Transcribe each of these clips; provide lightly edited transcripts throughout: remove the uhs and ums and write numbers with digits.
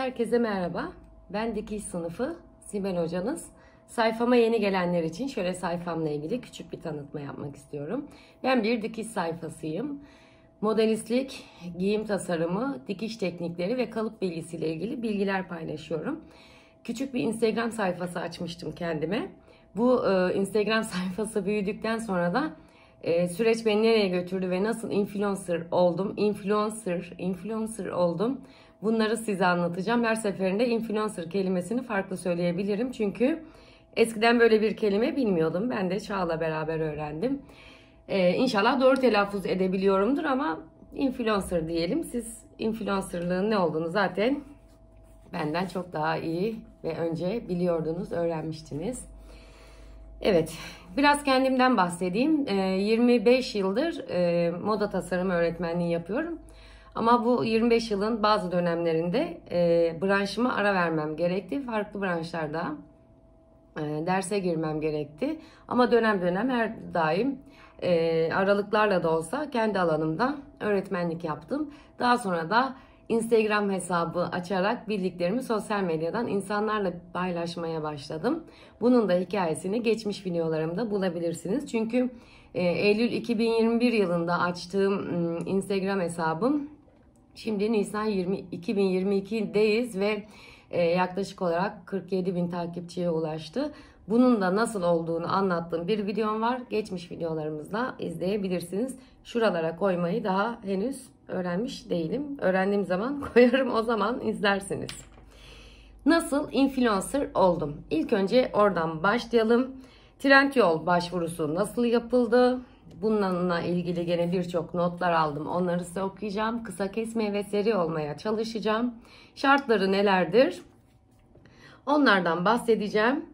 Herkese merhaba. Ben dikiş sınıfı Sibel hocanız. Sayfama yeni gelenler için şöyle sayfamla ilgili küçük bir tanıtma yapmak istiyorum. Ben bir dikiş sayfasıyım. Modelistlik, giyim tasarımı, dikiş teknikleri ve kalıp bilgisiyle ilgili bilgiler paylaşıyorum. Küçük bir Instagram sayfası açmıştım kendime. Bu Instagram sayfası büyüdükten sonra da süreç beni nereye götürdü ve nasıl influencer oldum. Bunları size anlatacağım. Her seferinde influencer kelimesini farklı söyleyebilirim. Çünkü eskiden böyle bir kelime bilmiyordum. Ben de Çağ'la beraber öğrendim. İnşallah doğru telaffuz edebiliyorumdur ama influencer diyelim. Siz influencerlığın ne olduğunu zaten benden çok daha iyi ve önce biliyordunuz, öğrenmiştiniz. Evet, biraz kendimden bahsedeyim. 25 yıldır moda tasarımı öğretmenliği yapıyorum. Ama bu 25 yılın bazı dönemlerinde branşıma ara vermem gerekti. Farklı branşlarda derse girmem gerekti. Ama dönem dönem her daim aralıklarla da olsa kendi alanımda öğretmenlik yaptım. Daha sonra da Instagram hesabı açarak bildiklerimi sosyal medyadan insanlarla paylaşmaya başladım. Bunun da hikayesini geçmiş videolarımda bulabilirsiniz. Çünkü Eylül 2021 yılında açtığım Instagram hesabım şimdi Nisan 2022'deyiz ve yaklaşık olarak 47.000 takipçiye ulaştı. Bunun da nasıl olduğunu anlattığım bir videom var. Geçmiş videolarımızda izleyebilirsiniz. Şuralara koymayı daha henüz öğrenmiş değilim. Öğrendiğim zaman koyarım, o zaman izlersiniz. Nasıl influencer oldum? İlk önce oradan başlayalım. Trendyol başvurusu nasıl yapıldı? Bununla ilgili gene birçok notlar aldım. Onları size okuyacağım. Kısa kesmeye ve seri olmaya çalışacağım. Şartları nelerdir? Onlardan bahsedeceğim.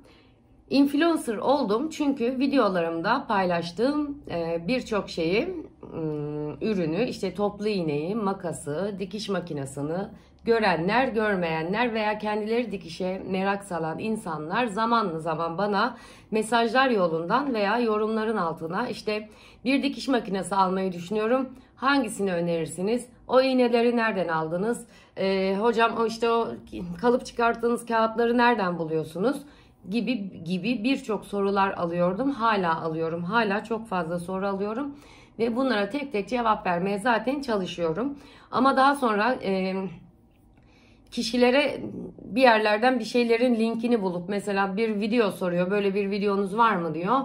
Influencer oldum çünkü videolarımda paylaştığım birçok şeyi, ürünü, işte toplu iğneyi, makası, dikiş makinesini görenler, görmeyenler veya kendileri dikişe merak salan insanlar zaman zaman bana mesajlar yolundan veya yorumların altına işte bir dikiş makinesi almayı düşünüyorum. Hangisini önerirsiniz? O iğneleri nereden aldınız? Hocam o kalıp çıkarttığınız kağıtları nereden buluyorsunuz? Gibi birçok sorular alıyordum. Hala alıyorum. Hala çok fazla soru alıyorum. Ve bunlara tek tek cevap vermeye zaten çalışıyorum. Ama daha sonra kişilere bir yerlerden bir şeylerin linkini bulup mesela bir video soruyor. Böyle bir videonuz var mı diyor.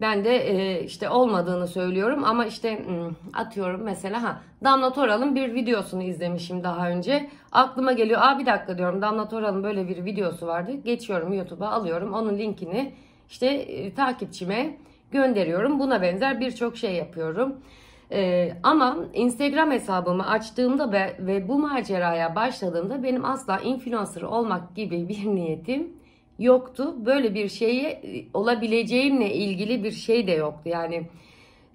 Ben de işte olmadığını söylüyorum ama işte atıyorum mesela Damla Toral'ın bir videosunu izlemişim daha önce. Aklıma geliyor, bir dakika diyorum, Damla Toral'ın böyle bir videosu vardı. Geçiyorum YouTube'a, alıyorum onun linkini işte takipçime gönderiyorum. Buna benzer birçok şey yapıyorum. Ama Instagram hesabımı açtığımda ve bu maceraya başladığımda benim asla influencer olmak gibi bir niyetim yoktu. Böyle bir şeye olabileceğimle ilgili bir şey de yoktu. Yani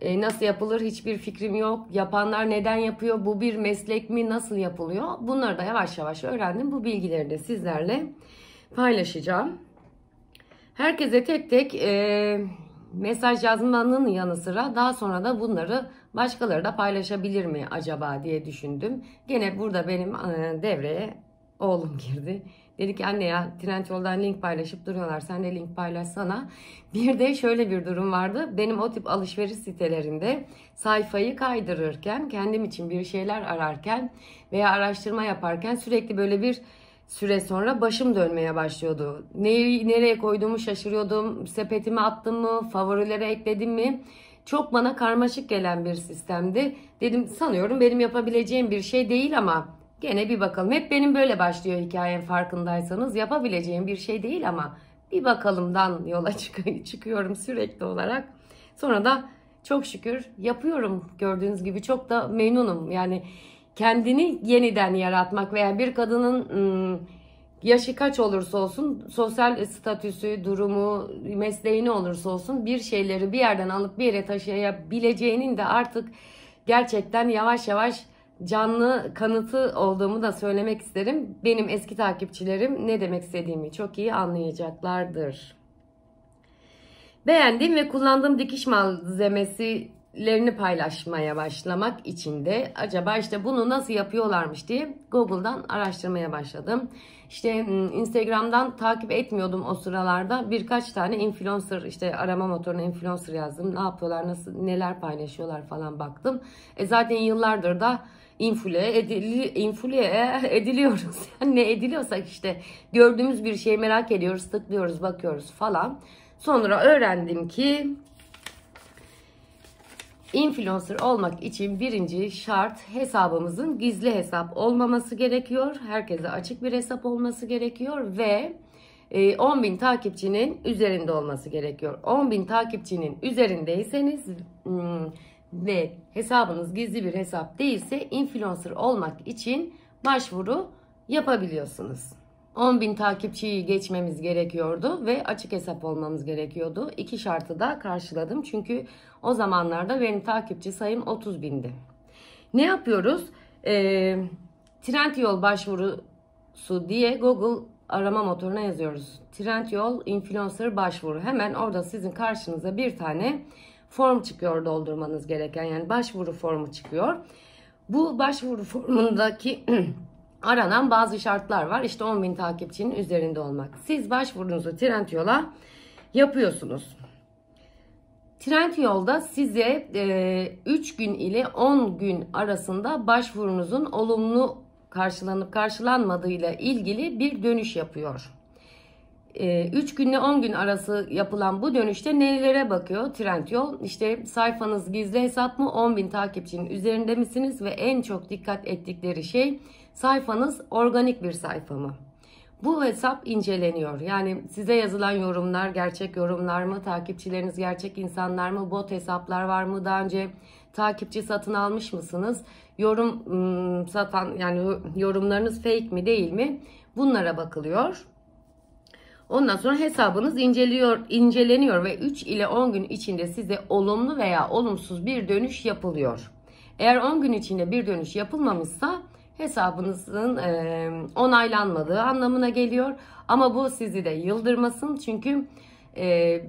nasıl yapılır hiçbir fikrim yok. Yapanlar neden yapıyor? Bu bir meslek mi? Nasıl yapılıyor? Bunları da yavaş yavaş öğrendim. Bu bilgileri de sizlerle paylaşacağım. Herkese tek tek mesaj yazmanın yanı sıra daha sonra da bunları başkaları da paylaşabilir mi acaba diye düşündüm. Gene burada benim devreye oğlum girdi. Dedi ki anne ya Trendyol'dan link paylaşıp duruyorlar. Sen de link paylaşsana. Bir de şöyle bir durum vardı. Benim o tip alışveriş sitelerinde sayfayı kaydırırken, kendim için bir şeyler ararken veya araştırma yaparken sürekli böyle bir süre sonra başım dönmeye başlıyordu. Nereye koyduğumu şaşırıyordum. Sepetime attım mı? Favorilere ekledim mi? Çok bana karmaşık gelen bir sistemdi. Dedim sanıyorum benim yapabileceğim bir şey değil ama gene bir bakalım. Hep benim böyle başlıyor hikayem, farkındaysanız. Yapabileceğim bir şey değil ama bir bakalımdan yola çıkıyorum sürekli olarak. Sonra da çok şükür yapıyorum, gördüğünüz gibi çok da memnunum. Yani kendini yeniden yaratmak veya bir kadının yaşı kaç olursa olsun, sosyal statüsü, durumu, mesleği ne olursa olsun bir şeyleri bir yerden alıp bir yere taşıyabileceğinin de artık gerçekten yavaş yavaş canlı kanıtı olduğumu da söylemek isterim. Benim eski takipçilerim ne demek istediğimi çok iyi anlayacaklardır. Beğendiğim ve kullandığım dikiş malzemesi lerini paylaşmaya başlamak için de acaba işte bunu nasıl yapıyorlarmış diye Google'dan araştırmaya başladım. İşte Instagram'dan takip etmiyordum o sıralarda. Birkaç tane influencer, işte arama motoruna influencer yazdım. Ne yapıyorlar, nasıl, neler paylaşıyorlar falan baktım. Zaten yıllardır da influye ediliyoruz. Yani ne ediliyorsak işte gördüğümüz bir şeyi merak ediyoruz, tıklıyoruz, bakıyoruz falan. Sonra öğrendim ki influencer olmak için birinci şart hesabımızın gizli hesap olmaması gerekiyor. Herkese açık bir hesap olması gerekiyor ve 10.000 takipçinin üzerinde olması gerekiyor. 10.000 takipçinin üzerindeyseniz ve hesabınız gizli bir hesap değilse influencer olmak için başvuru yapabiliyorsunuz. 10.000 takipçiyi geçmemiz gerekiyordu ve açık hesap olmamız gerekiyordu. İki şartı da karşıladım çünkü o zamanlarda benim takipçi sayım 30.000'di. Ne yapıyoruz? Trendyol başvurusu diye Google arama motoruna yazıyoruz. Trendyol influencer başvuru. Hemen orada sizin karşınıza bir tane form çıkıyor doldurmanız gereken, yani başvuru formu çıkıyor. Bu başvuru formundaki aranan bazı şartlar var. İşte 10.000 takipçinin üzerinde olmak. Siz başvurunuzu Trendyol'a yapıyorsunuz. Trendyol'da size 3 gün ile 10 gün arasında başvurunuzun olumlu karşılanıp karşılanmadığıyla ilgili bir dönüş yapıyor. 3 günle 10 gün arası yapılan bu dönüşte nelere bakıyor Trendyol? İşte sayfanız gizli hesap mı? 10.000 takipçinin üzerinde misiniz? Ve en çok dikkat ettikleri şey sayfanız organik bir sayfa mı? Bu hesap inceleniyor. Yani size yazılan yorumlar gerçek yorumlar mı? Takipçileriniz gerçek insanlar mı? Bot hesaplar var mı? Daha önce takipçi satın almış mısınız? Yorum satan, yani yorumlarınız fake mi değil mi? Bunlara bakılıyor. Ondan sonra hesabınız inceleniyor ve 3 ile 10 gün içinde size olumlu veya olumsuz bir dönüş yapılıyor. Eğer 10 gün içinde bir dönüş yapılmamışsa hesabınızın onaylanmadığı anlamına geliyor. Ama bu sizi de yıldırmasın, çünkü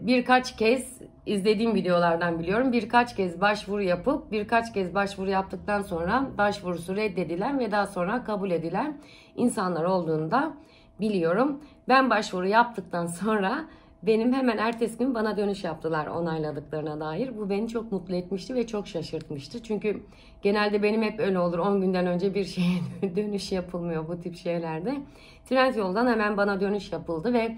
birkaç kez izlediğim videolardan biliyorum. Birkaç kez başvuru yapıp birkaç kez başvuru yaptıktan sonra başvurusu reddedilen ve daha sonra kabul edilen insanlar olduğunu da biliyorum. Ben başvuru yaptıktan sonra benim hemen ertesi gün bana dönüş yaptılar onayladıklarına dair. Bu beni çok mutlu etmişti ve çok şaşırtmıştı. Çünkü genelde benim hep öyle olur. 10 günden önce bir şeye dönüş yapılmıyor bu tip şeylerde. Trendyol'dan hemen bana dönüş yapıldı ve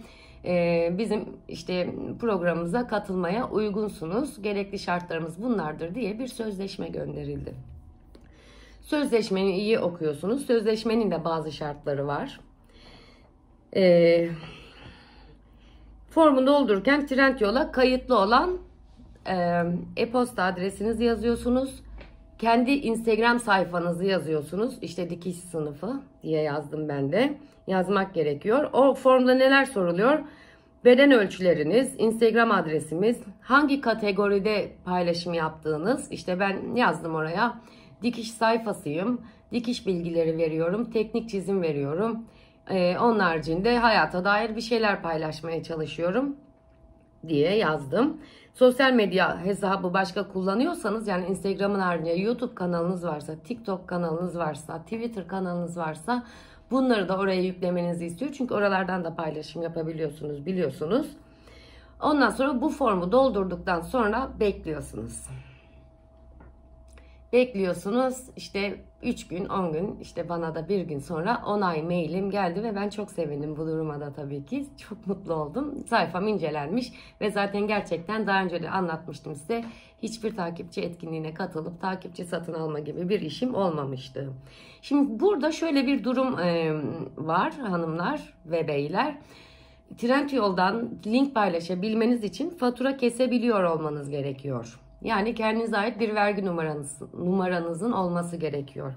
bizim işte programımıza katılmaya uygunsunuz. Gerekli şartlarımız bunlardır diye bir sözleşme gönderildi. Sözleşmeyi iyi okuyorsunuz. Sözleşmenin de bazı şartları var. Formu doldururken Trendyol'a kayıtlı olan e-posta adresinizi yazıyorsunuz. Kendi Instagram sayfanızı yazıyorsunuz. İşte dikiş sınıfı diye yazdım ben de. Yazmak gerekiyor. O formda neler soruluyor? Beden ölçüleriniz, Instagram adresimiz, hangi kategoride paylaşım yaptığınız. İşte ben yazdım oraya. Dikiş sayfasıyım. Dikiş bilgileri veriyorum. Teknik çizim veriyorum. Onun haricinde hayata dair bir şeyler paylaşmaya çalışıyorum diye yazdım. Sosyal medya hesabı başka kullanıyorsanız, yani Instagram'ın haricinde YouTube kanalınız varsa, TikTok kanalınız varsa, Twitter kanalınız varsa bunları da oraya yüklemenizi istiyor. Çünkü oralardan da paylaşım yapabiliyorsunuz, biliyorsunuz. Ondan sonra bu formu doldurduktan sonra bekliyorsunuz. Bekliyorsunuz işte 3 gün 10 gün, işte bana da bir gün sonra onay mailim geldi ve ben çok sevindim bu duruma da tabii ki. Çok mutlu oldum. Sayfam incelenmiş ve zaten gerçekten daha önce de anlatmıştım size. Hiçbir takipçi etkinliğine katılıp takipçi satın alma gibi bir işim olmamıştı. Şimdi burada şöyle bir durum var hanımlar ve beyler. Trendyol'dan link paylaşabilmeniz için fatura kesebiliyor olmanız gerekiyor. Yani kendinize ait bir vergi numaranızın olması gerekiyor.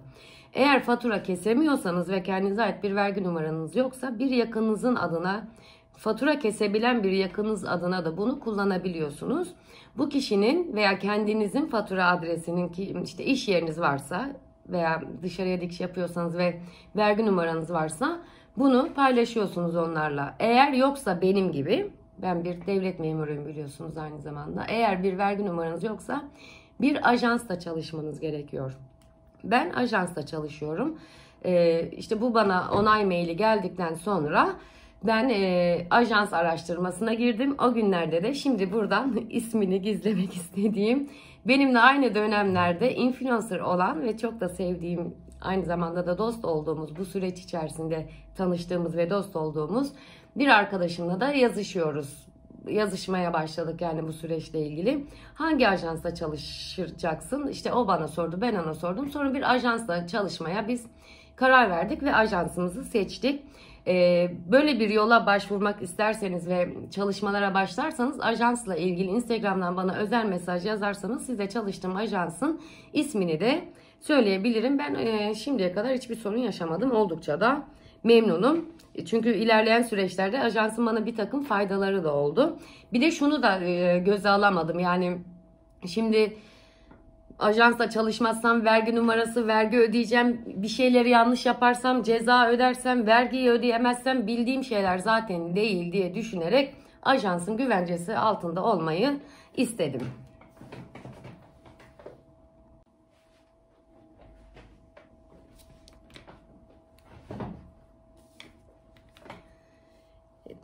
Eğer fatura kesemiyorsanız ve kendinize ait bir vergi numaranız yoksa bir yakınınızın adına, fatura kesebilen bir yakınınız adına da bunu kullanabiliyorsunuz. Bu kişinin veya kendinizin fatura adresinin, ki işte iş yeriniz varsa veya dışarıya dikiş yapıyorsanız ve vergi numaranız varsa bunu paylaşıyorsunuz onlarla. Eğer yoksa benim gibi, ben bir devlet memuruyum biliyorsunuz aynı zamanda. Eğer bir vergi numaranız yoksa bir ajansla çalışmanız gerekiyor. Ben ajansla çalışıyorum. İşte bu bana onay maili geldikten sonra ben ajans araştırmasına girdim. O günlerde de şimdi buradan ismini gizlemek istediğim, benimle aynı dönemlerde influencer olan ve çok da sevdiğim, aynı zamanda da dost olduğumuz, bu süreç içerisinde tanıştığımız ve dost olduğumuz bir arkadaşımla da yazışmaya başladık yani bu süreçle ilgili. Hangi ajansla çalışacaksın? İşte o bana sordu, ben ona sordum. Sonra bir ajansla çalışmaya biz karar verdik ve ajansımızı seçtik. Böyle bir yola başvurmak isterseniz ve çalışmalara başlarsanız, ajansla ilgili Instagram'dan bana özel mesaj yazarsanız size çalıştığım ajansın ismini de söyleyebilirim. Ben şimdiye kadar hiçbir sorun yaşamadım. Oldukça da memnunum. Çünkü ilerleyen süreçlerde ajansın bana bir takım faydaları da oldu. Bir de şunu da göze alamadım. Yani şimdi ajansla çalışmazsam vergi numarası, vergi ödeyeceğim, bir şeyleri yanlış yaparsam ceza ödersem, vergiyi ödeyemezsem bildiğim şeyler zaten değil diye düşünerek ajansın güvencesi altında olmayı istedim.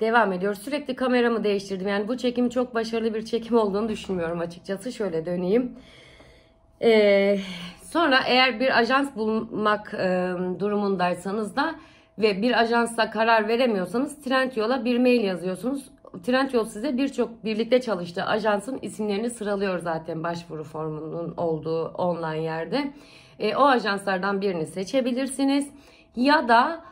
Devam ediyor. Sürekli kameramı değiştirdim. Yani bu çekim çok başarılı bir çekim olduğunu düşünmüyorum açıkçası. Şöyle döneyim. Sonra eğer bir ajans bulmak durumundaysanız da ve bir ajansla karar veremiyorsanız Trendyol'a bir mail yazıyorsunuz. Trendyol size birçok birlikte çalıştığı ajansın isimlerini sıralıyor zaten başvuru formunun olduğu online yerde. O ajanslardan birini seçebilirsiniz. Ya da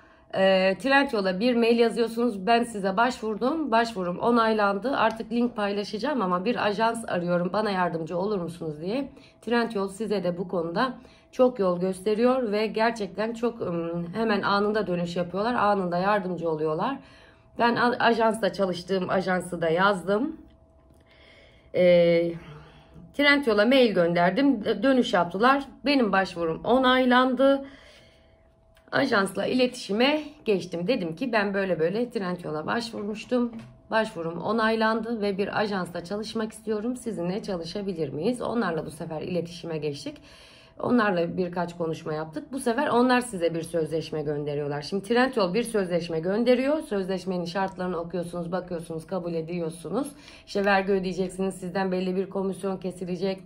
Trendyol'a bir mail yazıyorsunuz. Ben size başvurdum. Başvurum onaylandı. Artık link paylaşacağım ama bir ajans arıyorum. Bana yardımcı olur musunuz diye. Trendyol size de bu konuda çok yol gösteriyor ve gerçekten çok hemen anında dönüş yapıyorlar. Anında yardımcı oluyorlar. Ben ajansla çalıştığım ajansı da yazdım. Trendyol'a mail gönderdim. Dönüş yaptılar. Benim başvurum onaylandı. Ajansla iletişime geçtim. Dedim ki ben böyle böyle Trendyol'a başvurmuştum. Başvurum onaylandı ve bir ajansla çalışmak istiyorum. Sizinle çalışabilir miyiz? Onlarla bu sefer iletişime geçtik. Onlarla birkaç konuşma yaptık. Bu sefer onlar size bir sözleşme gönderiyorlar. Şimdi Trendyol bir sözleşme gönderiyor. Sözleşmenin şartlarını okuyorsunuz, bakıyorsunuz, kabul ediyorsunuz. İşte vergi ödeyeceksiniz, sizden belli bir komisyon kesilecek.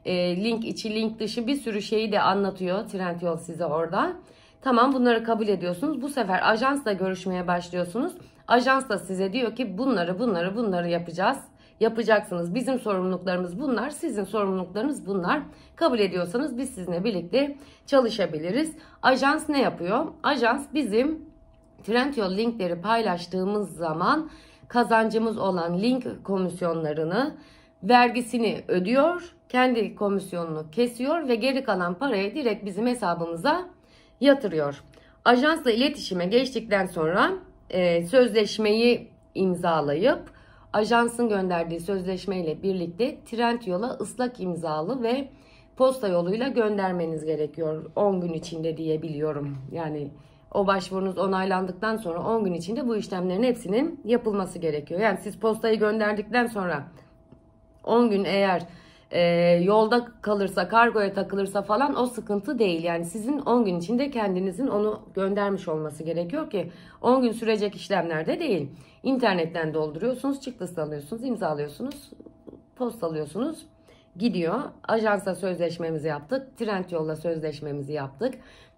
Link içi, link dışı bir sürü şeyi de anlatıyor Trendyol size orada. Tamam, bunları kabul ediyorsunuz. Bu sefer ajansla görüşmeye başlıyorsunuz. Ajans da size diyor ki bunları yapacağız. Yapacaksınız. Bizim sorumluluklarımız bunlar. Sizin sorumluluklarınız bunlar. Kabul ediyorsanız biz sizinle birlikte çalışabiliriz. Ajans ne yapıyor? Ajans bizim Trendyol linkleri paylaştığımız zaman kazancımız olan link komisyonlarını, vergisini ödüyor. Kendi komisyonunu kesiyor ve geri kalan parayı direkt bizim hesabımıza yatırıyor. Ajansla iletişime geçtikten sonra sözleşmeyi imzalayıp ajansın gönderdiği sözleşmeyle birlikte Trendyol'a ıslak imzalı ve posta yoluyla göndermeniz gerekiyor. 10 gün içinde diyebiliyorum. Yani o başvurunuz onaylandıktan sonra 10 gün içinde bu işlemlerin hepsinin yapılması gerekiyor. Yani siz postayı gönderdikten sonra 10 gün eğer yolda kalırsa, kargoya takılırsa falan o sıkıntı değil. Yani sizin 10 gün içinde kendinizin onu göndermiş olması gerekiyor ki 10 gün sürecek işlemler de değil. İnternetten dolduruyorsunuz, çıktısını alıyorsunuz, imzalıyorsunuz, postalıyorsunuz, gidiyor. Ajansla sözleşmemizi yaptık, Trendyol'la sözleşmemizi yaptık.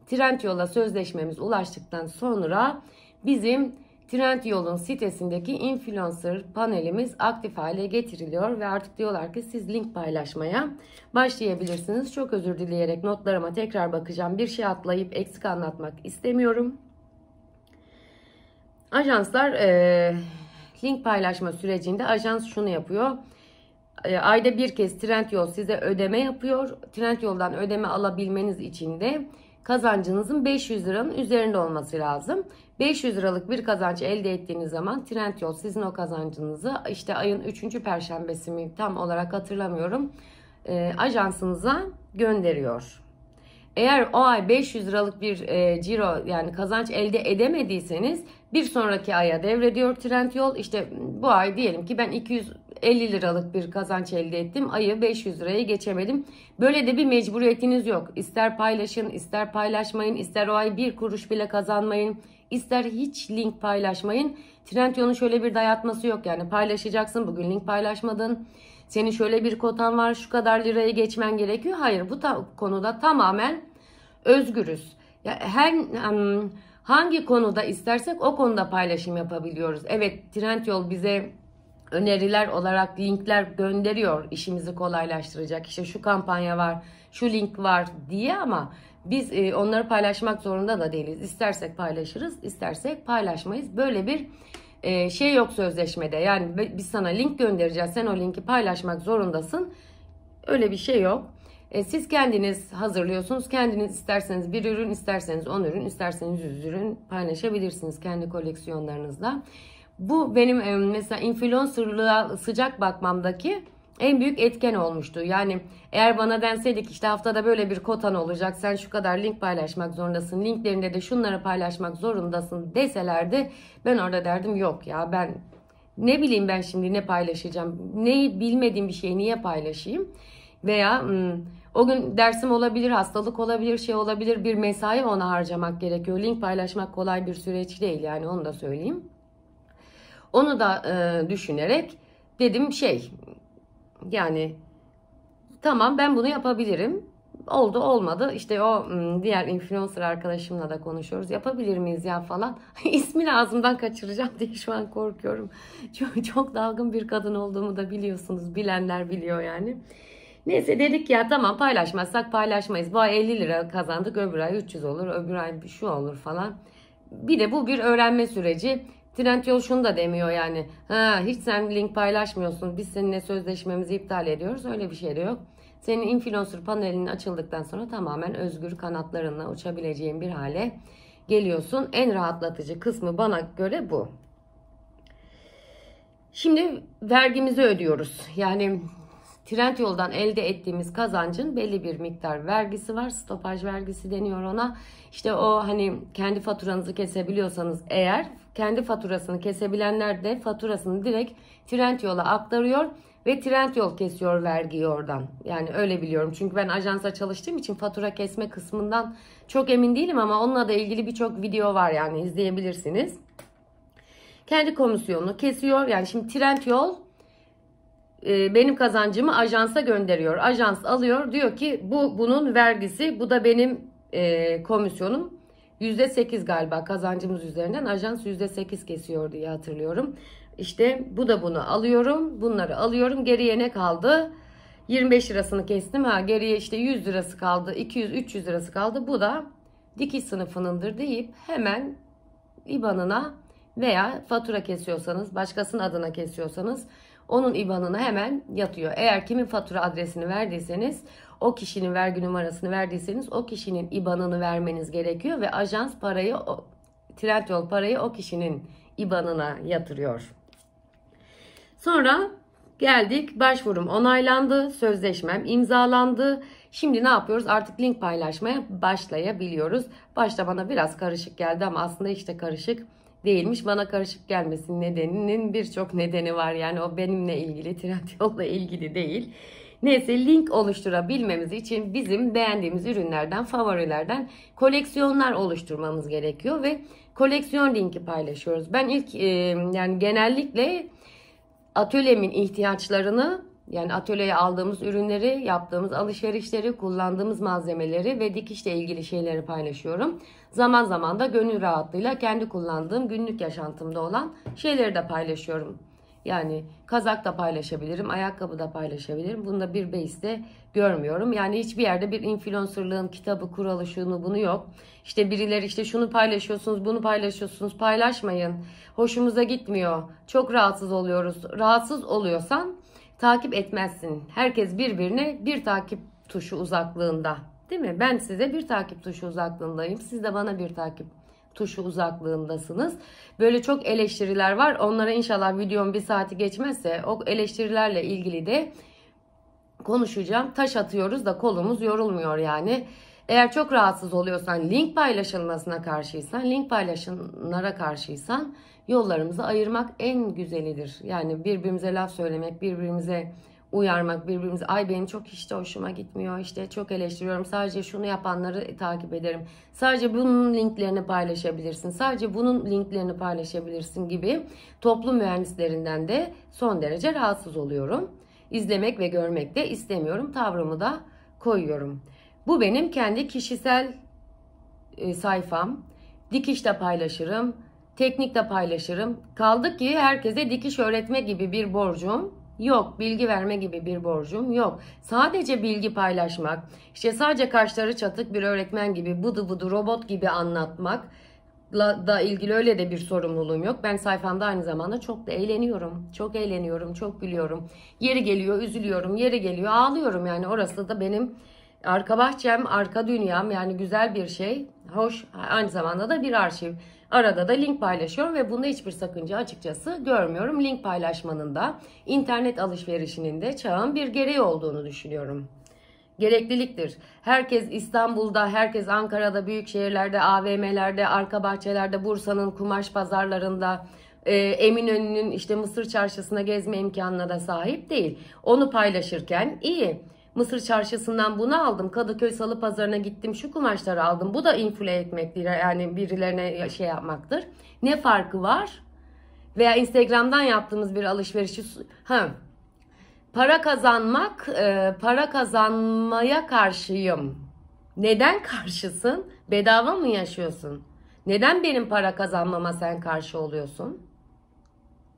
Trendyol'la sözleşmemiz ulaştıktan sonra bizim Trendyol'un sitesindeki influencer panelimiz aktif hale getiriliyor ve artık diyorlar ki siz link paylaşmaya başlayabilirsiniz. Çok özür dileyerek notlarıma tekrar bakacağım. Bir şey atlayıp eksik anlatmak istemiyorum. Ajanslar link paylaşma sürecinde ajans şunu yapıyor. Ayda bir kez Trendyol size ödeme yapıyor. Trendyol'dan ödeme alabilmeniz için de kazancınızın 500 liranın üzerinde olması lazım. 500 liralık bir kazanç elde ettiğiniz zaman Trendyol sizin o kazancınızı işte ayın 3. perşembesi mi tam olarak hatırlamıyorum ajansınıza gönderiyor. Eğer o ay 500 liralık bir ciro yani kazanç elde edemediyseniz bir sonraki aya devrediyor Trendyol. İşte bu ay diyelim ki ben 50 liralık bir kazanç elde ettim. Ayı 500 liraya geçemedim. Böyle de bir mecburiyetiniz yok. İster paylaşın, ister paylaşmayın, ister o ay bir kuruş bile kazanmayın, ister hiç link paylaşmayın. Trendyol'un şöyle bir dayatması yok yani, paylaşacaksın, bugün link paylaşmadın, senin şöyle bir kotan var, şu kadar liraya geçmen gerekiyor. Hayır, bu konuda tamamen özgürüz. Ya hangi konuda istersek o konuda paylaşım yapabiliyoruz. Evet, Trendyol bize öneriler olarak linkler gönderiyor, işimizi kolaylaştıracak. İşte şu kampanya var, şu link var diye, ama biz onları paylaşmak zorunda da değiliz. İstersek paylaşırız, istersek paylaşmayız. Böyle bir şey yok sözleşmede. Yani biz sana link göndereceğiz, sen o linki paylaşmak zorundasın. Öyle bir şey yok. Siz kendiniz hazırlıyorsunuz. Kendiniz isterseniz bir ürün, isterseniz 10 ürün, isterseniz 100 ürün paylaşabilirsiniz kendi koleksiyonlarınızla. Bu benim mesela influencerlığa sıcak bakmamdaki en büyük etken olmuştu. Yani eğer bana denseydik işte haftada böyle bir kotan olacak, sen şu kadar link paylaşmak zorundasın, linklerinde de şunları paylaşmak zorundasın deselerdi, ben orada derdim yok ya, ben ne bileyim, ben şimdi ne paylaşacağım, neyi bilmediğim bir şeyi niye paylaşayım, veya o gün dersim olabilir, hastalık olabilir, şey olabilir, bir mesai ona harcamak gerekiyor. Link paylaşmak kolay bir süreç değil yani, onu da söyleyeyim. Onu da düşünerek dedim yani tamam, ben bunu yapabilirim. Oldu olmadı işte, o diğer influencer arkadaşımla da konuşuyoruz. Yapabilir miyiz ya falan. İsmini ağzımdan kaçıracağım diye şu an korkuyorum. Çok dalgın bir kadın olduğumu da biliyorsunuz. Bilenler biliyor yani. Neyse, dedik ya tamam, paylaşmazsak paylaşmayız. Bu ay 50 lira kazandık, öbür ay 300 olur, öbür ay şu olur falan. Bir de bu bir öğrenme süreci. Trendyol şunu da demiyor yani. Hiç sen link paylaşmıyorsun, biz seninle sözleşmemizi iptal ediyoruz. Öyle bir şey de yok. Senin influencer panelinin açıldıktan sonra tamamen özgür kanatlarınla uçabileceğin bir hale geliyorsun. En rahatlatıcı kısmı bana göre bu. Şimdi vergimizi ödüyoruz. Yani Trendyol'dan elde ettiğimiz kazancın belli bir miktar vergisi var. Stopaj vergisi deniyor ona. İşte o, hani kendi faturanızı kesebiliyorsanız eğer, kendi faturasını kesebilenler de faturasını direkt Trendyol'a aktarıyor ve Trendyol kesiyor vergiyi oradan. Yani öyle biliyorum. Çünkü ben ajansa çalıştığım için fatura kesme kısmından çok emin değilim, ama onunla da ilgili birçok video var yani, izleyebilirsiniz. Kendi komisyonunu kesiyor. Yani şimdi Trendyol benim kazancımı ajansa gönderiyor. Ajans alıyor, diyor ki bu bunun vergisi, bu da benim komisyonum. %8 galiba kazancımız üzerinden ajans %8 kesiyor diye hatırlıyorum. İşte bu da bunu alıyorum, bunları alıyorum. Geriye ne kaldı? 25 lirasını kestim. Geriye işte 100 lirası kaldı, 200-300 lirası kaldı. Bu da dikiş sınıfınındır deyip hemen IBAN'ına, veya fatura kesiyorsanız, başkasının adına kesiyorsanız onun IBAN'ına hemen yatıyor. Eğer kimin fatura adresini verdiyseniz, o kişinin vergi numarasını verdiyseniz o kişinin IBAN'ını vermeniz gerekiyor ve ajans parayı, Trendyol parayı o kişinin IBAN'ına yatırıyor. Sonra geldik, başvurum onaylandı, sözleşmem imzalandı. Şimdi ne yapıyoruz? Artık link paylaşmaya başlayabiliyoruz. Başta bana biraz karışık geldi ama aslında hiç de karışık değilmiş. Bana karışık gelmesinin nedeninin birçok nedeni var. Yani o benimle ilgili, Trendyol'la ilgili değil. Neyse, link oluşturabilmemiz için bizim beğendiğimiz ürünlerden, favorilerden koleksiyonlar oluşturmamız gerekiyor ve koleksiyon linki paylaşıyoruz. Ben ilk yani genellikle atölyemin ihtiyaçlarını, yani atölyeye aldığımız ürünleri, yaptığımız alışverişleri, kullandığımız malzemeleri ve dikişle ilgili şeyleri paylaşıyorum. Zaman zaman da gönül rahatlığıyla kendi kullandığım, günlük yaşantımda olan şeyleri de paylaşıyorum. Yani kazak da paylaşabilirim, ayakkabı da paylaşabilirim. Bunda bir beis görmüyorum. Yani hiçbir yerde bir influencerlığın kitabı, kuralı, şunu bunu yok. İşte birileri işte şunu paylaşıyorsunuz, bunu paylaşıyorsunuz, paylaşmayın. Hoşumuza gitmiyor, çok rahatsız oluyoruz. Rahatsız oluyorsan takip etmezsin. Herkes birbirine bir takip tuşu uzaklığında. Değil mi? Ben size bir takip tuşu uzaklığındayım. Siz de bana bir takip tuşu uzaklığındasınız. Böyle çok eleştiriler var. Onlara inşallah videom bir saati geçmezse o eleştirilerle ilgili de konuşacağım. Taş atıyoruz da kolumuz yorulmuyor yani. Eğer çok rahatsız oluyorsan, link paylaşılmasına karşıysan, link paylaşımlara karşıysan yollarımızı ayırmak en güzelidir. Yani birbirimize laf söylemek, birbirimize uyarmak, birbirimize ay benim çok işte hoşuma gitmiyor, işte çok eleştiriyorum, sadece şunu yapanları takip ederim, sadece bunun linklerini paylaşabilirsin, sadece bunun linklerini paylaşabilirsin gibi toplum mühendislerinden de son derece rahatsız oluyorum. İzlemek ve görmek de istemiyorum, tavrımı da koyuyorum. Bu benim kendi kişisel sayfam. Dikiş de paylaşırım, teknik de paylaşırım. Kaldı ki herkese dikiş öğretme gibi bir borcum yok. Bilgi verme gibi bir borcum yok. Sadece bilgi paylaşmak, işte sadece kaşları çatık bir öğretmen gibi bıdı bıdı robot gibi anlatmakla da ilgili öyle de bir sorumluluğum yok. Ben sayfamda aynı zamanda çok da eğleniyorum. Çok eğleniyorum, çok gülüyorum. Yeri geliyor üzülüyorum, yeri geliyor ağlıyorum. Yani orası da benim arka bahçem, arka dünyam, yani güzel bir şey. Hoş, aynı zamanda da bir arşiv. Arada da link paylaşıyorum ve bunda hiçbir sakınca açıkçası görmüyorum. Link paylaşmanın da internet alışverişinin de çağın bir gereği olduğunu düşünüyorum. Gerekliliktir. Herkes İstanbul'da, herkes Ankara'da, büyük şehirlerde, AVM'lerde, arka bahçelerde, Bursa'nın kumaş pazarlarında, Eminönü'nün işte Mısır Çarşısı'na gezme imkanına da sahip değil. Onu paylaşırken iyi. Mısır Çarşısı'ndan bunu aldım. Kadıköy Salı Pazarı'na gittim. Şu kumaşları aldım. Bu da infle etmektir. Yani birilerine şey yapmaktır. Ne farkı var? Veya Instagram'dan yaptığımız bir alışverişi... Para kazanmak, para kazanmaya karşıyım. Neden karşısın? Bedava mı yaşıyorsun? Neden benim para kazanmama sen karşı oluyorsun?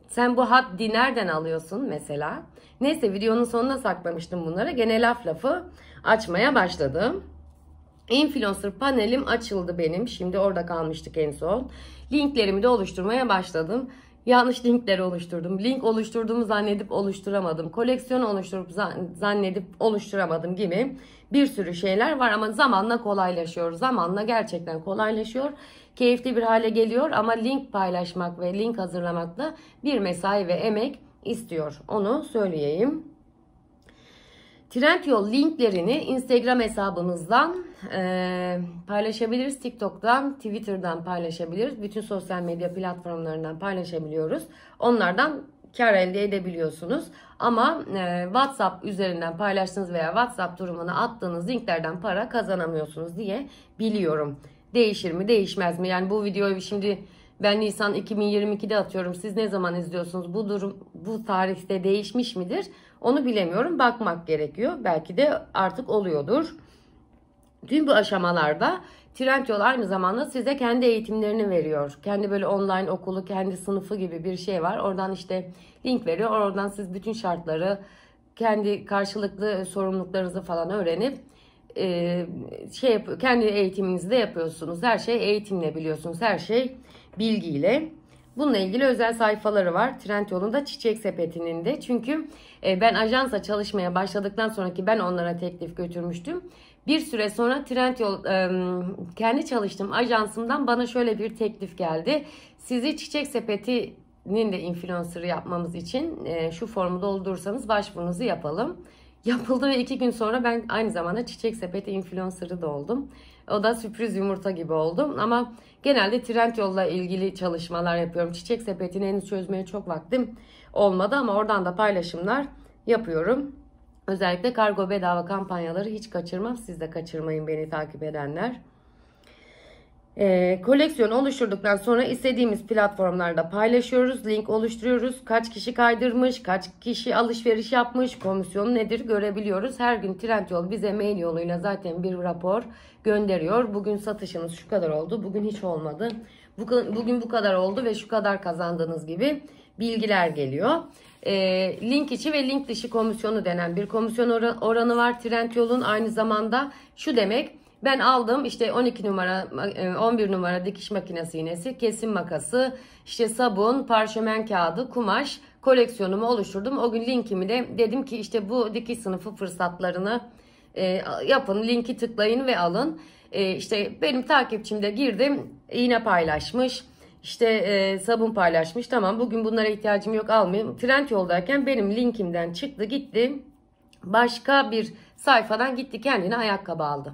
Sen bu haddi nereden alıyorsun mesela? Neyse, videonun sonuna saklamıştım bunları. Gene lafı açmaya başladım. Influencer panelim açıldı benim. Şimdi orada kalmıştık en son. Linklerimi de oluşturmaya başladım. Yanlış linkleri oluşturdum. Link oluşturduğumu zannedip oluşturamadım. Koleksiyon oluşturup zannedip oluşturamadım gibi bir sürü şeyler var ama zamanla kolaylaşıyor. Zamanla gerçekten kolaylaşıyor. Keyifli bir hale geliyor ama link paylaşmak ve link hazırlamak da bir mesai ve emek istiyor. Onu söyleyeyim. Trendyol linklerini Instagram hesabımızdan paylaşabiliriz. TikTok'tan, Twitter'dan paylaşabiliriz. Bütün sosyal medya platformlarından paylaşabiliyoruz. Onlardan kar elde edebiliyorsunuz. Ama WhatsApp üzerinden paylaştığınız veya WhatsApp durumuna attığınız linklerden para kazanamıyorsunuz diye biliyorum. Değişir mi, değişmez mi? Yani bu videoyu şimdi ben Nisan 2022'de atıyorum. Siz ne zaman izliyorsunuz? Bu durum bu tarihte değişmiş midir? Onu bilemiyorum. Bakmak gerekiyor. Belki de artık oluyordur. Tüm bu aşamalarda Trendyol aynı zamanda size kendi eğitimlerini veriyor. Kendi böyle online okulu, kendi sınıfı gibi bir şey var. Oradan işte link veriyor. Oradan siz bütün şartları, kendi karşılıklı sorumluluklarınızı falan öğrenip kendi eğitiminizi de yapıyorsunuz. Her şey eğitimle biliyorsunuz. Her şey bilgiyle. Bununla ilgili özel sayfaları var. Trendyol'un da Çiçek Sepeti'nin de. Çünkü ben ajansa çalışmaya başladıktan sonraki ben onlara teklif götürmüştüm. Bir süre sonra Trendyol kendi çalıştığım ajansımdan bana şöyle bir teklif geldi. Sizi Çiçek Sepeti'nin de influencer yapmamız için şu formu doldurursanız başvurunuzu yapalım. Yapıldı ve 2 gün sonra ben aynı zamanda Çiçek Sepeti influencer'ı da oldum. O da sürpriz yumurta gibi oldum. Ama genelde Trendyol'la ilgili çalışmalar yapıyorum. Çiçek Sepeti'ni henüz çözmeye çok vaktim olmadı ama oradan da paylaşımlar yapıyorum. Özellikle kargo bedava kampanyaları hiç kaçırmam. Siz de kaçırmayın beni takip edenler. Koleksiyon oluşturduktan sonra istediğimiz platformlarda paylaşıyoruz. Link oluşturuyoruz. Kaç kişi kaydırmış, kaç kişi alışveriş yapmış, komisyonu nedir görebiliyoruz. Her gün Trendyol bize mail yoluyla zaten bir rapor gönderiyor. Bugün satışınız şu kadar oldu, bugün hiç olmadı. Bugün bu kadar oldu ve şu kadar kazandığınız gibi bilgiler geliyor. Link içi ve link dışı komisyonu denen bir komisyon oranı var Trendyol'un. Aynı zamanda şu demek: ben aldım işte 12 numara, 11 numara dikiş makinesi iğnesi, kesim makası, işte sabun, parşömen kağıdı, kumaş koleksiyonumu oluşturdum. O gün linkimi de dedim ki işte bu dikiş sınıfı fırsatlarını yapın, linki tıklayın ve alın. İşte benim takipçim de girdim, iğne paylaşmış, işte sabun paylaşmış. Tamam, bugün bunlara ihtiyacım yok, almayayım. Trendyol'dayken benim linkimden çıktı gitti, başka bir sayfadan gitti kendine ayakkabı aldı.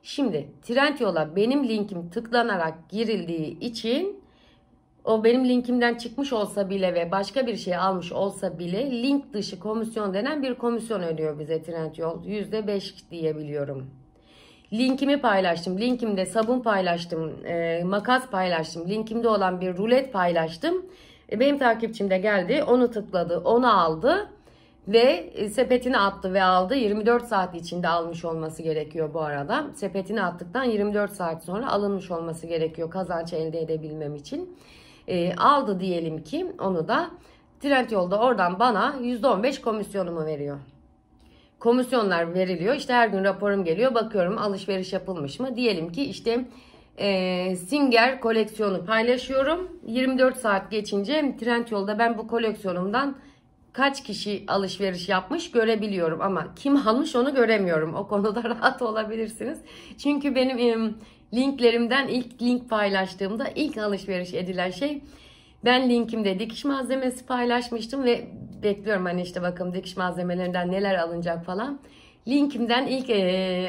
Şimdi Trendyol'a benim linkim tıklanarak girildiği için o benim linkimden çıkmış olsa bile ve başka bir şey almış olsa bile link dışı komisyon denen bir komisyon ödüyor bize Trendyol. %5 diyebiliyorum. Linkimi paylaştım. Linkimde sabun paylaştım. Makas paylaştım. Linkimde olan bir rulet paylaştım. Benim takipçim de geldi. Onu tıkladı. Onu aldı. Ve sepetine attı ve aldı. 24 saat içinde almış olması gerekiyor bu arada. Sepetine attıktan 24 saat sonra alınmış olması gerekiyor kazanç elde edebilmem için. Aldı diyelim ki onu da Trendyol'da oradan bana %15 komisyonumu veriyor. Komisyonlar veriliyor. İşte her gün raporum geliyor. Bakıyorum alışveriş yapılmış mı? Diyelim ki işte Singer koleksiyonu paylaşıyorum. 24 saat geçince Trendyol'da ben bu koleksiyonumdan kaç kişi alışveriş yapmış görebiliyorum. Ama kim almış onu göremiyorum. O konuda rahat olabilirsiniz. Çünkü benim linklerimden ilk link paylaştığımda ilk alışveriş edilen şey, ben linkimde dikiş malzemesi paylaşmıştım ve bekliyorum hani işte bakın dikiş malzemelerinden neler alınacak falan. Linkimden ilk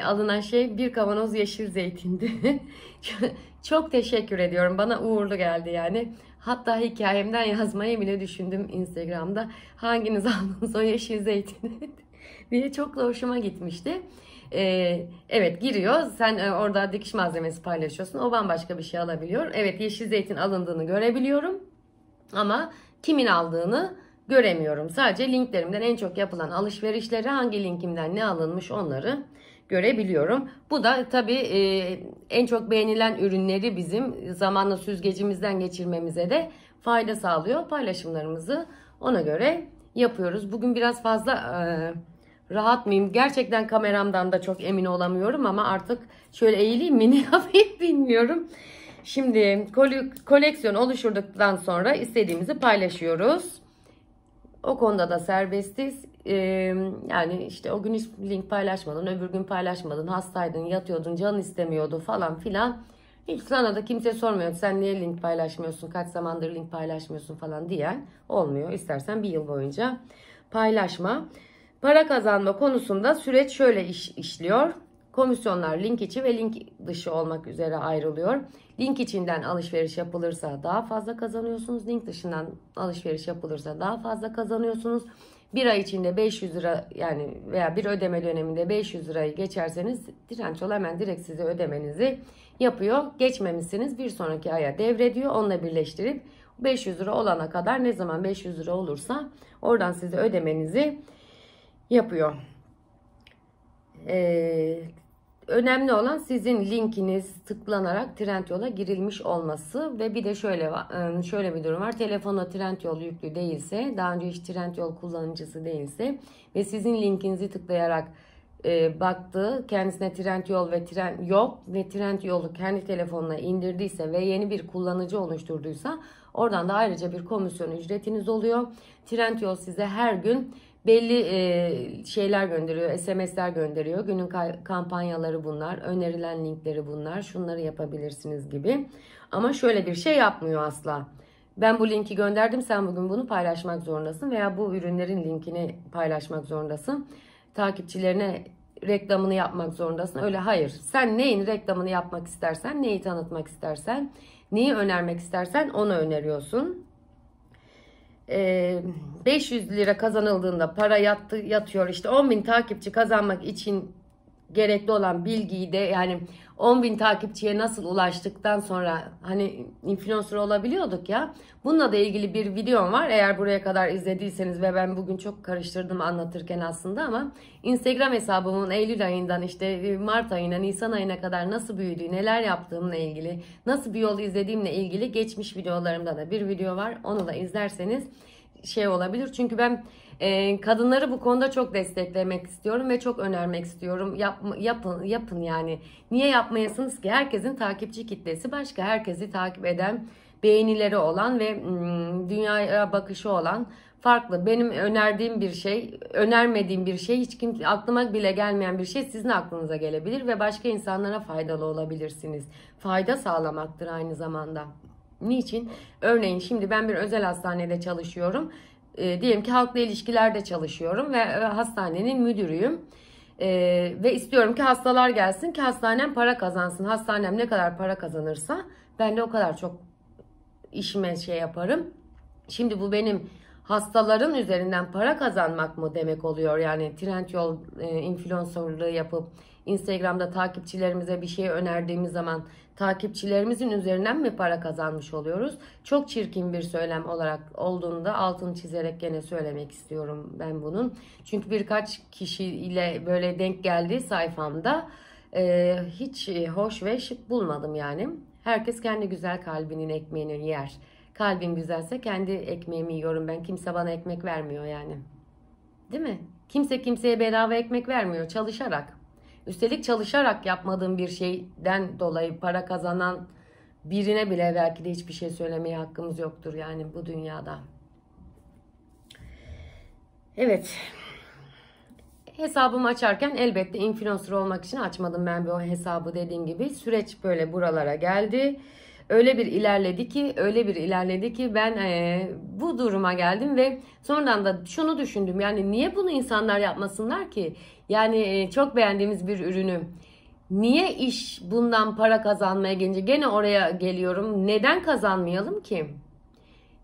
alınan şey bir kavanoz yeşil zeytindi. Çok teşekkür ediyorum. Bana uğurlu geldi yani. Hatta hikayemden yazmayı bile düşündüm Instagram'da. Hanginiz aldınız o yeşil zeytini diye, çok da hoşuma gitmişti. Evet giriyor. Sen orada dikiş malzemesi paylaşıyorsun. O bambaşka bir şey alabiliyor. Evet yeşil zeytin alındığını görebiliyorum. Ama kimin aldığını göremiyorum. Sadece linklerimden en çok yapılan alışverişleri, hangi linkimden ne alınmış onları görebiliyorum. Bu da tabii en çok beğenilen ürünleri bizim zamanla süzgecimizden geçirmemize de fayda sağlıyor. Paylaşımlarımızı ona göre yapıyoruz. Bugün biraz fazla rahat mıyım? Gerçekten kameramdan da çok emin olamıyorum ama artık şöyle eğileyim mi ne yapayım bilmiyorum. Şimdi koleksiyon oluşturduktan sonra istediğimizi paylaşıyoruz. O konuda da serbestiz. Yani işte o gün hiç link paylaşmadın, öbür gün paylaşmadın, hastaydın, yatıyordun, canın istemiyordu falan filan. Hiç sana da kimse sormuyor. Sen niye link paylaşmıyorsun, kaç zamandır link paylaşmıyorsun falan diyen olmuyor. İstersen bir yıl boyunca paylaşma. Para kazanma konusunda süreç şöyle işliyor. Komisyonlar link içi ve link dışı olmak üzere ayrılıyor. Link içinden alışveriş yapılırsa daha fazla kazanıyorsunuz. Link dışından alışveriş yapılırsa daha fazla kazanıyorsunuz. Bir ay içinde 500 lira yani veya bir ödeme döneminde 500 lirayı geçerseniz Trendyol hemen direkt size ödemenizi yapıyor. Geçmemişsiniz bir sonraki aya devrediyor. Onunla birleştirip 500 lira olana kadar, ne zaman 500 lira olursa oradan size ödemenizi yapıyor. Önemli olan sizin linkiniz tıklanarak Trendyol'a girilmiş olması ve bir de şöyle bir durum var. Telefona Trendyol yüklü değilse, daha önce hiç Trendyol kullanıcısı değilse ve sizin linkinizi tıklayarak baktı, kendisine Trendyol yok ve Trendyol'u kendi telefonuna indirdiyse ve yeni bir kullanıcı oluşturduysa oradan da ayrıca bir komisyon ücretiniz oluyor. Trendyol size her gün belli şeyler gönderiyor, SMS'ler gönderiyor. Günün kampanyaları bunlar, önerilen linkleri bunlar, şunları yapabilirsiniz gibi. Ama şöyle bir şey yapmıyor asla. Ben bu linki gönderdim, sen bugün bunu paylaşmak zorundasın veya bu ürünlerin linkini paylaşmak zorundasın. Takipçilerine reklamını yapmak zorundasın. Öyle hayır. Sen neyin reklamını yapmak istersen, neyi tanıtmak istersen, neyi önermek istersen onu öneriyorsun. 500 lira kazanıldığında para yatıyor. İşte 10.000 takipçi kazanmak için gerekli olan bilgiyi de, yani 10.000 takipçiye nasıl ulaştıktan sonra hani influencer olabiliyorduk ya. Bununla da ilgili bir videom var. Eğer buraya kadar izlediyseniz ve ben bugün çok karıştırdım anlatırken aslında, ama Instagram hesabımın Eylül ayından işte Mart ayına, Nisan ayına kadar nasıl büyüdüğü, neler yaptığımla ilgili, nasıl bir yol izlediğimle ilgili geçmiş videolarımda da bir video var. Onu da izlerseniz şey olabilir. Çünkü ben kadınları bu konuda çok desteklemek istiyorum ve çok önermek istiyorum. Yapın yani. Niye yapmayasınız ki? Herkesin takipçi kitlesi başka. Herkesi takip eden, beğenileri olan ve dünyaya bakışı olan farklı. Benim önerdiğim bir şey, önermediğim bir şey, hiç kimse aklıma bile gelmeyen bir şey sizin aklınıza gelebilir ve başka insanlara faydalı olabilirsiniz. Fayda sağlamaktır aynı zamanda. Niçin? Örneğin şimdi ben bir özel hastanede çalışıyorum. Diyelim ki halkla ilişkilerde çalışıyorum ve hastanenin müdürüyüm. Ve istiyorum ki hastalar gelsin ki hastanem para kazansın. Hastanem ne kadar para kazanırsa ben de o kadar çok işime şey yaparım. Şimdi bu benim hastaların üzerinden para kazanmak mı demek oluyor? Yani Trendyol influencerlığı yapıp Instagram'da takipçilerimize bir şey önerdiğimiz zaman takipçilerimizin üzerinden mi para kazanmış oluyoruz? Çok çirkin bir söylem olarak olduğunda altını çizerek gene söylemek istiyorum ben bunun. Çünkü birkaç kişiyle böyle denk geldi sayfamda. Hiç hoş ve şık bulmadım yani. Herkes kendi güzel kalbinin ekmeğini yer. Kalbim güzelse kendi ekmeğimi yiyorum ben. Kimse bana ekmek vermiyor yani. Değil mi? Kimse kimseye bedava ekmek vermiyor çalışarak. Üstelik çalışarak yapmadığım bir şeyden dolayı para kazanan birine bile belki de hiçbir şey söylemeye hakkımız yoktur yani bu dünyada. Evet. Hesabımı açarken elbette influencer olmak için açmadım ben bu hesabı dediğim gibi. Süreç böyle buralara geldi. Öyle bir ilerledi ki ben bu duruma geldim ve sonradan da şunu düşündüm. Yani niye bunu insanlar yapmasınlar ki? Yani çok beğendiğimiz bir ürünü niye iş bundan para kazanmaya gelince gene oraya geliyorum. Neden kazanmayalım ki?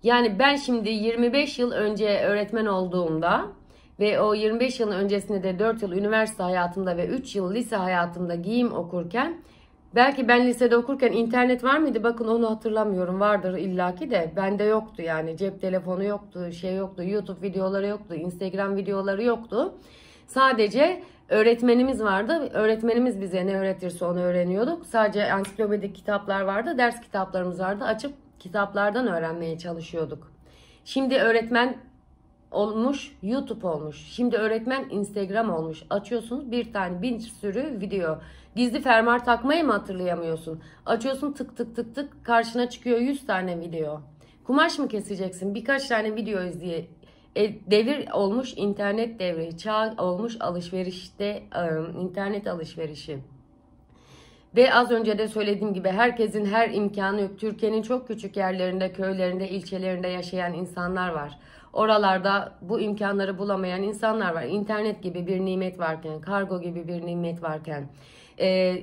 Yani ben şimdi 25 yıl önce öğretmen olduğumda ve o 25 yılın öncesinde de 4 yıl üniversite hayatımda ve 3 yıl lise hayatımda giyim okurken belki ben lisede okurken internet var mıydı? Bakın onu hatırlamıyorum. Vardır illaki de. Bende yoktu yani. Cep telefonu yoktu, şey yoktu. YouTube videoları yoktu, Instagram videoları yoktu. Sadece öğretmenimiz vardı. Öğretmenimiz bize ne öğretirse onu öğreniyorduk. Sadece ansiklopedik kitaplar vardı, ders kitaplarımız vardı. Açıp kitaplardan öğrenmeye çalışıyorduk. Şimdi öğretmen olmuş, YouTube olmuş. Şimdi öğretmen Instagram olmuş. Açıyorsunuz bir sürü video. Gizli fermuar takmayı mı hatırlayamıyorsun? Açıyorsun tık tık tık tık karşına çıkıyor 100 tane video. Kumaş mı keseceksin? Birkaç tane video izleye. Devir olmuş internet devri. Çağ olmuş alışverişte internet alışverişi. Ve az önce de söylediğim gibi herkesin her imkanı yok. Türkiye'nin çok küçük yerlerinde, köylerinde, ilçelerinde yaşayan insanlar var. Oralarda bu imkanları bulamayan insanlar var. İnternet gibi bir nimet varken, kargo gibi bir nimet varken.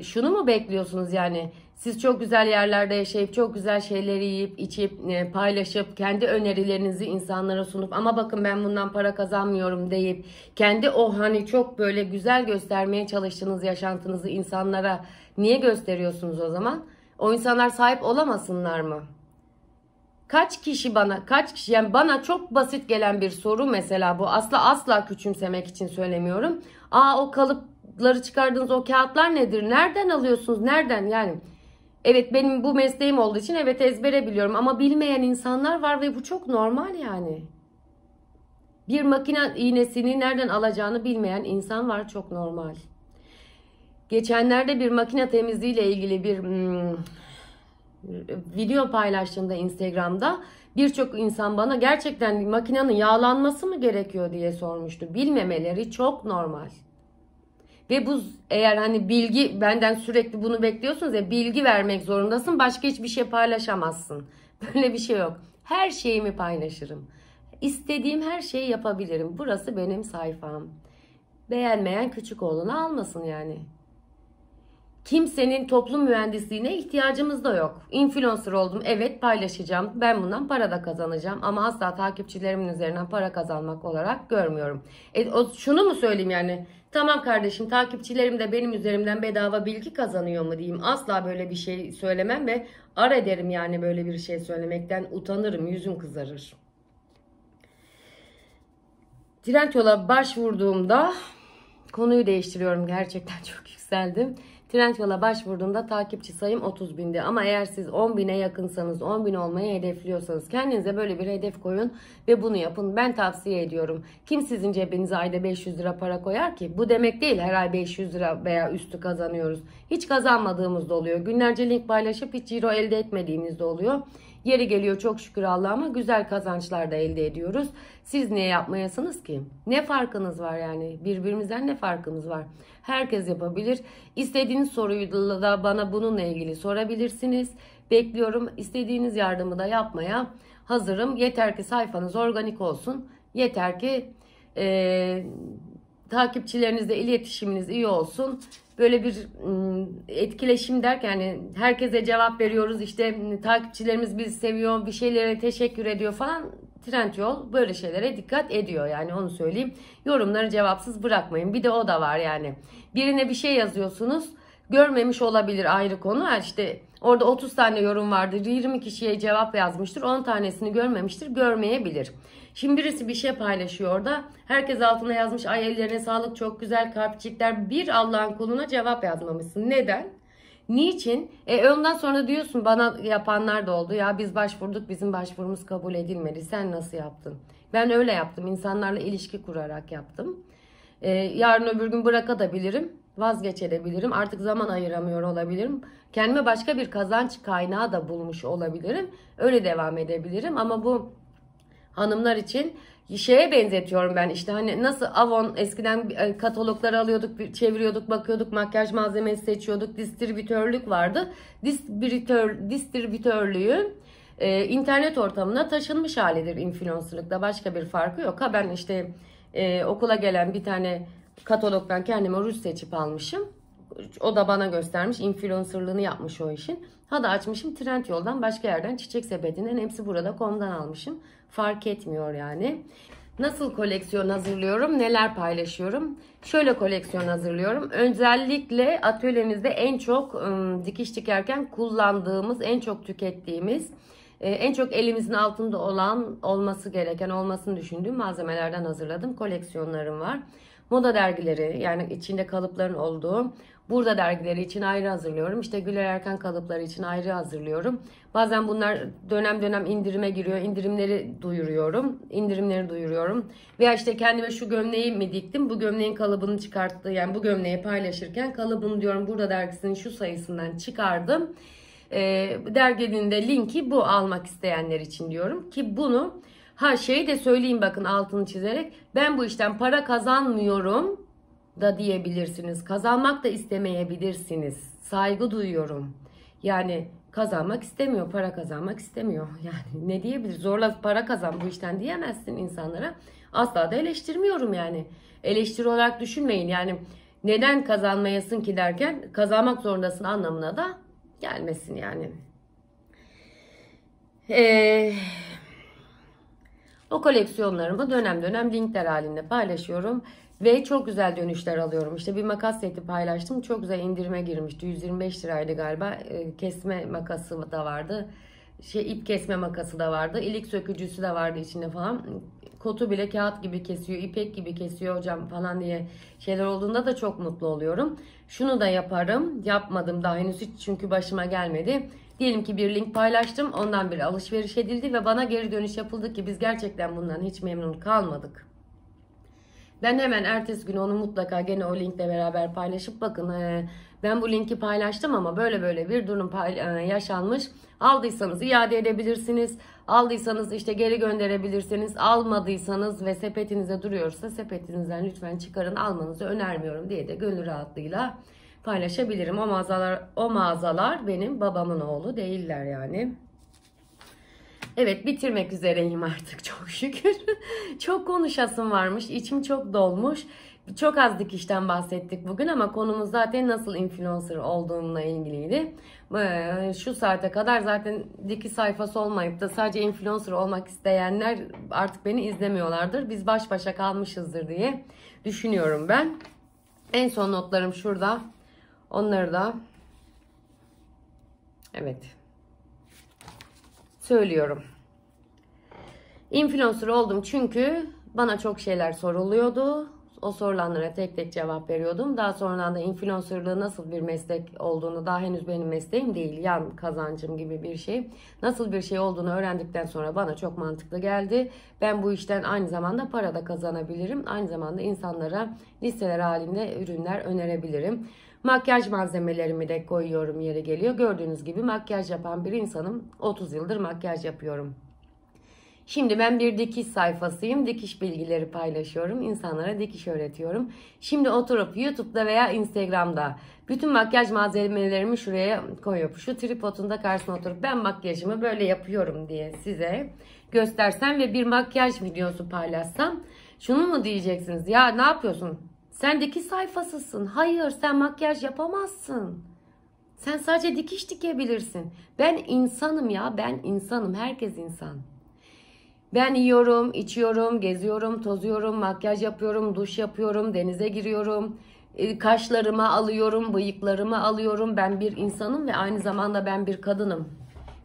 Şunu mu bekliyorsunuz yani? Siz çok güzel yerlerde yaşayıp, çok güzel şeyleri yiyip, içip, paylaşıp, kendi önerilerinizi insanlara sunup ama bakın ben bundan para kazanmıyorum deyip, kendi o hani çok böyle güzel göstermeye çalıştığınız yaşantınızı insanlara niye gösteriyorsunuz o zaman? O insanlar sahip olamasınlar mı? Kaç kişi yani bana çok basit gelen bir soru mesela bu asla küçümsemek için söylemiyorum. O kalıpları çıkardığınız o kağıtlar nedir? Nereden alıyorsunuz? Nereden yani? Evet benim bu mesleğim olduğu için evet ezbere biliyorum ama bilmeyen insanlar var ve bu çok normal yani. Bir makine iğnesini nereden alacağını bilmeyen insan var çok normal. Geçenlerde bir makine temizliği ile ilgili bir video paylaştığımda Instagram'da birçok insan bana gerçekten makinenin yağlanması mı gerekiyor diye sormuştu. Bilmemeleri çok normal. Ve bu eğer hani bilgi benden sürekli bunu bekliyorsunuz ya bilgi vermek zorundasın başka hiçbir şey paylaşamazsın. Böyle bir şey yok. Her şeyimi paylaşırım. İstediğim her şeyi yapabilirim. Burası benim sayfam. Beğenmeyen küçük oğlunu almasın yani. Kimsenin toplum mühendisliğine ihtiyacımız da yok. Influencer oldum. Evet paylaşacağım. Ben bundan para da kazanacağım. Ama asla takipçilerimin üzerinden para kazanmak olarak görmüyorum. Şunu mu söyleyeyim yani? Tamam kardeşim takipçilerim de benim üzerimden bedava bilgi kazanıyor mu diyeyim. Asla böyle bir şey söylemem ve ederim yani böyle bir şey söylemekten utanırım. Yüzüm kızarır. Trendyol'a başvurduğumda konuyu değiştiriyorum. Gerçekten çok yükseldim. Trendyol'a başvurduğumda takipçi sayım 30.000'di. Ama eğer siz 10.000'e yakınsanız, 10.000 olmayı hedefliyorsanız kendinize böyle bir hedef koyun ve bunu yapın. Ben tavsiye ediyorum. Kim sizin cebinize ayda 500 lira para koyar ki? Bu demek değil her ay 500 lira veya üstü kazanıyoruz. Hiç kazanmadığımız da oluyor. Günlerce link paylaşıp hiç ciro elde etmediğimiz de oluyor. Yeri geliyor çok şükür Allah'ıma güzel kazançlar da elde ediyoruz. Siz niye yapmayasınız ki? Ne farkınız var yani? Birbirimizden ne farkımız var? Herkes yapabilir. İstediğiniz soruyu da bana bununla ilgili sorabilirsiniz. Bekliyorum. İstediğiniz yardımı da yapmaya hazırım. Yeter ki sayfanız organik olsun. Yeter ki takipçilerinizle iletişiminiz iyi olsun. Böyle bir etkileşim derken yani herkese cevap veriyoruz. İşte takipçilerimiz bizi seviyor, bir şeylere teşekkür ediyor falan. Trendyol böyle şeylere dikkat ediyor, yani onu söyleyeyim. Yorumları cevapsız bırakmayın. Bir de o da var yani. Birine bir şey yazıyorsunuz. Görmemiş olabilir, ayrı konu. İşte orada 30 tane yorum vardır. 20 kişiye cevap yazmıştır. 10 tanesini görmemiştir. Görmeyebilir. Şimdi birisi bir şey paylaşıyor orada. Herkes altına yazmış. Ay ellerine sağlık, çok güzel kalpçikler. Bir Allah'ın kuluna cevap yazmamışsın. Neden? Niçin? Ondan sonra diyorsun, bana yapanlar da oldu. Ya biz başvurduk, bizim başvurumuz kabul edilmedi. Sen nasıl yaptın? Ben öyle yaptım. İnsanlarla ilişki kurarak yaptım. Yarın öbür gün bırakabilirim. Vazgeçebilirim. Artık zaman ayıramıyor olabilirim. Kendime başka bir kazanç kaynağı da bulmuş olabilirim. Öyle devam edebilirim. Ama bu hanımlar için şeye benzetiyorum ben, işte hani nasıl Avon eskiden katalogları alıyorduk, çeviriyorduk, bakıyorduk, makyaj malzemesi seçiyorduk, distribütörlük vardı. Distribütörlüğü internet ortamına taşınmış halidir influencerlıkta, başka bir farkı yok. Ha ben işte okula gelen bir tane katalogdan kendime ruj seçip almışım. O da bana göstermiş, influencerlığını yapmış o işin. Ha da açmışım Trendyol'dan, başka yerden, Çiçek Sepeti'nden, hepsi burada.com'dan almışım. Fark etmiyor yani. Nasıl koleksiyon hazırlıyorum? Neler paylaşıyorum? Şöyle koleksiyon hazırlıyorum. Özellikle atölyemizde en çok dikiş dikerken kullandığımız, en çok tükettiğimiz, en çok elimizin altında olan, olması gereken, olmasını düşündüğüm malzemelerden hazırladım. Koleksiyonlarım var. Moda dergileri, yani içinde kalıpların olduğu Burada dergileri için ayrı hazırlıyorum. İşte Güler Erkan kalıpları için ayrı hazırlıyorum. Bazen bunlar dönem dönem indirime giriyor. İndirimleri duyuruyorum. Veya işte kendime şu gömleği mi diktim? Bu gömleğin kalıbını çıkarttı. Yani bu gömleği paylaşırken kalıbını diyorum Burada dergisinin şu sayısından çıkardım. Derginin de linki bu, almak isteyenler için diyorum ki bunu. Şeyi de söyleyeyim, bakın altını çizerek, ben bu işten para kazanmıyorum da diyebilirsiniz. Kazanmak da istemeyebilirsiniz. Saygı duyuyorum. Yani kazanmak istemiyor, para kazanmak istemiyor. Yani ne diyebilir? Zorla para kazan bu işten diyemezsin insanlara. Asla da eleştirmiyorum yani. Eleştiri olarak düşünmeyin. Yani neden kazanmayasın ki derken kazanmak zorundasın anlamına da gelmesin yani. O koleksiyonlarımı dönem dönem linkler halinde paylaşıyorum. Ve çok güzel dönüşler alıyorum. İşte bir makas seti paylaştım. Çok güzel indirime girmişti. 125 liraydı galiba. Kesme makası da vardı. İp kesme makası da vardı. İlik sökücüsü de vardı içinde falan. Kotu bile kağıt gibi kesiyor, ipek gibi kesiyor hocam falan diye şeyler olduğunda da çok mutlu oluyorum. Şunu da yaparım. Yapmadım daha henüz hiç, çünkü başıma gelmedi. Diyelim ki bir link paylaştım. Ondan bir alışveriş edildi ve bana geri dönüş yapıldı ki biz gerçekten bundan hiç memnun kalmadık. Ben hemen ertesi gün onu mutlaka gene o linkle beraber paylaşıp, bakın ben bu linki paylaştım ama böyle böyle bir durum yaşanmış. Aldıysanız iade edebilirsiniz. Aldıysanız işte geri gönderebilirsiniz. Almadıysanız ve sepetinizde duruyorsa sepetinizden lütfen çıkarın, almanızı önermiyorum diye de gönül rahatlığıyla paylaşabilirim. O mağazalar benim babamın oğlu değiller yani. Evet, bitirmek üzereyim artık çok şükür. Çok konuşasım varmış. İçim çok dolmuş. Çok az dikişten bahsettik bugün ama konumuz zaten nasıl influencer olduğumla ilgiliydi. Şu saate kadar zaten dikiş sayfası olmayıp da sadece influencer olmak isteyenler artık beni izlemiyorlardır. Biz baş başa kalmışızdır diye düşünüyorum ben. En son notlarım şurada. Onları da evet söylüyorum. Influencer oldum çünkü bana çok şeyler soruluyordu. O sorulanlara tek tek cevap veriyordum. Daha sonradan da influencerlığı nasıl bir meslek olduğunu, daha henüz benim mesleğim değil, yan kazancım gibi bir şey, nasıl bir şey olduğunu öğrendikten sonra bana çok mantıklı geldi. Ben bu işten aynı zamanda para da kazanabilirim. Aynı zamanda insanlara listeler halinde ürünler önerebilirim. Makyaj malzemelerimi de koyuyorum yeri geliyor. Gördüğünüz gibi makyaj yapan bir insanım. 30 yıldır makyaj yapıyorum. Şimdi ben bir dikiş sayfasıyım. Dikiş bilgileri paylaşıyorum. İnsanlara dikiş öğretiyorum. Şimdi oturup YouTube'da veya Instagram'da bütün makyaj malzemelerimi şuraya koyup şu tripodun da karşısına oturup ben makyajımı böyle yapıyorum diye size göstersem ve bir makyaj videosu paylaşsam, şunu mu diyeceksiniz? Ya ne yapıyorsun? Sen dikiş sayfasısın. Hayır, sen makyaj yapamazsın. Sen sadece dikiş dikebilirsin. Ben insanım ya, ben insanım. Herkes insan. Ben yiyorum, içiyorum, geziyorum, tozuyorum, makyaj yapıyorum, duş yapıyorum, denize giriyorum. Kaşlarımı alıyorum, bıyıklarımı alıyorum. Ben bir insanım ve aynı zamanda ben bir kadınım.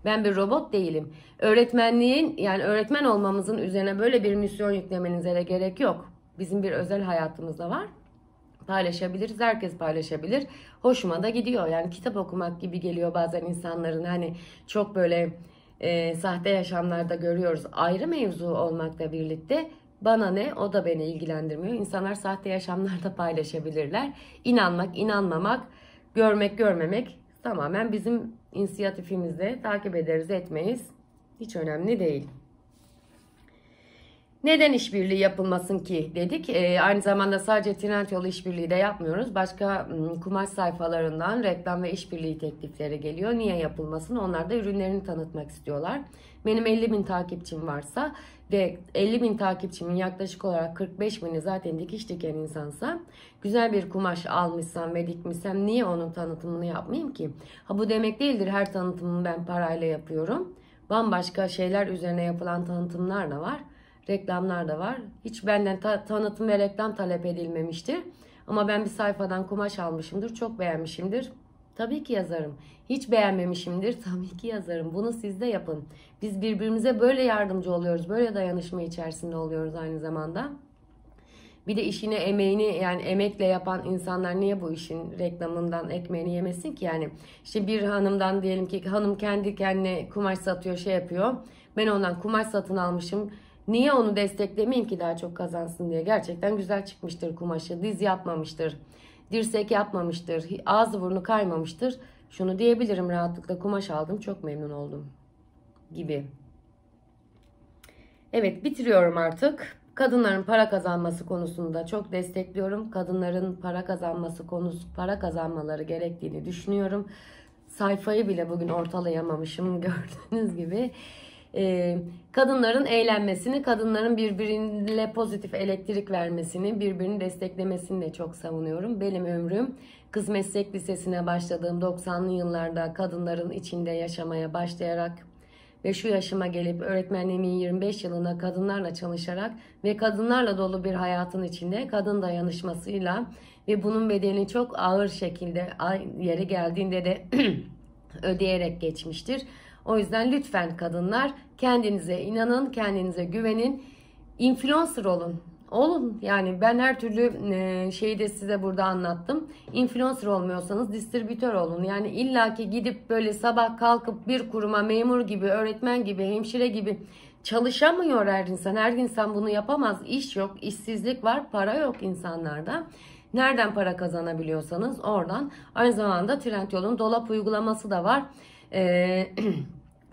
Ben bir robot değilim. Öğretmenliğin, yani öğretmen olmamızın üzerine böyle bir misyon yüklemenize de gerek yok. Bizim bir özel hayatımız da var. Paylaşabiliriz, herkes paylaşabilir. Hoşuma da gidiyor. Yani kitap okumak gibi geliyor bazen insanların, hani çok böyle sahte yaşamlarda görüyoruz. Ayrı mevzu olmakla birlikte bana ne, o da beni ilgilendirmiyor. İnsanlar sahte yaşamlarda paylaşabilirler. İnanmak, inanmamak, görmek, görmemek tamamen bizim inisiyatifimizde. Takip ederiz, etmeyiz. Hiç önemli değil. Neden işbirliği yapılmasın ki dedik. Aynı zamanda sadece Trendyol işbirliği de yapmıyoruz. Başka kumaş sayfalarından reklam ve işbirliği teklifleri geliyor. Niye yapılmasın? Onlar da ürünlerini tanıtmak istiyorlar. Benim 50.000 takipçim varsa ve 50.000 takipçimin yaklaşık olarak 45.000'i zaten dikiş diken insansa, güzel bir kumaş almışsam ve dikmişsem niye onun tanıtımını yapmayayım ki? Ha, bu demek değildir her tanıtımımı ben parayla yapıyorum. Bambaşka şeyler üzerine yapılan tanıtımlar da var. Reklamlar da var. Hiç benden tanıtım ve reklam talep edilmemiştir. Ama ben bir sayfadan kumaş almışımdır. Çok beğenmişimdir. Tabii ki yazarım. Hiç beğenmemişimdir. Tabii ki yazarım. Bunu siz de yapın. Biz birbirimize böyle yardımcı oluyoruz. Böyle dayanışma içerisinde oluyoruz aynı zamanda. Bir de işine, emeğini, yani emekle yapan insanlar niye bu işin reklamından ekmeğini yemesin ki? Yani işte bir hanımdan diyelim ki, hanım kendi kendine kumaş satıyor, şey yapıyor. Ben ondan kumaş satın almışım. Niye onu desteklemeyeyim ki daha çok kazansın diye? Gerçekten güzel çıkmıştır kumaşı. Diz yapmamıştır. Dirsek yapmamıştır. Ağzı burnu kaymamıştır. Şunu diyebilirim rahatlıkla: kumaş aldım, çok memnun oldum gibi. Evet, bitiriyorum artık. Kadınların para kazanması konusunda çok destekliyorum. Kadınların para kazanması konusu, para kazanmaları gerektiğini düşünüyorum. Sayfayı bile bugün ortalayamamışım gördüğünüz gibi. Kadınların eğlenmesini, kadınların birbiriyle pozitif elektrik vermesini, birbirini desteklemesini de çok savunuyorum. Benim ömrüm Kız Meslek Lisesi'ne başladığım 90'lı yıllarda kadınların içinde yaşamaya başlayarak ve şu yaşıma gelip öğretmenliğimin 25 yılında kadınlarla çalışarak ve kadınlarla dolu bir hayatın içinde kadın dayanışmasıyla ve bunun bedelini çok ağır şekilde yeri geldiğinde de ödeyerek geçmiştir. O yüzden lütfen kadınlar, kendinize inanın, kendinize güvenin, influencer olun. Olun, yani ben her türlü şeyi de size burada anlattım. Influencer olmuyorsanız distribütör olun. Yani illaki gidip böyle sabah kalkıp bir kuruma memur gibi, öğretmen gibi, hemşire gibi çalışamıyor her insan. Her insan bunu yapamaz. İş yok, işsizlik var, para yok insanlarda. Nereden para kazanabiliyorsanız oradan. Aynı zamanda Trendyol'un dolap uygulaması da var.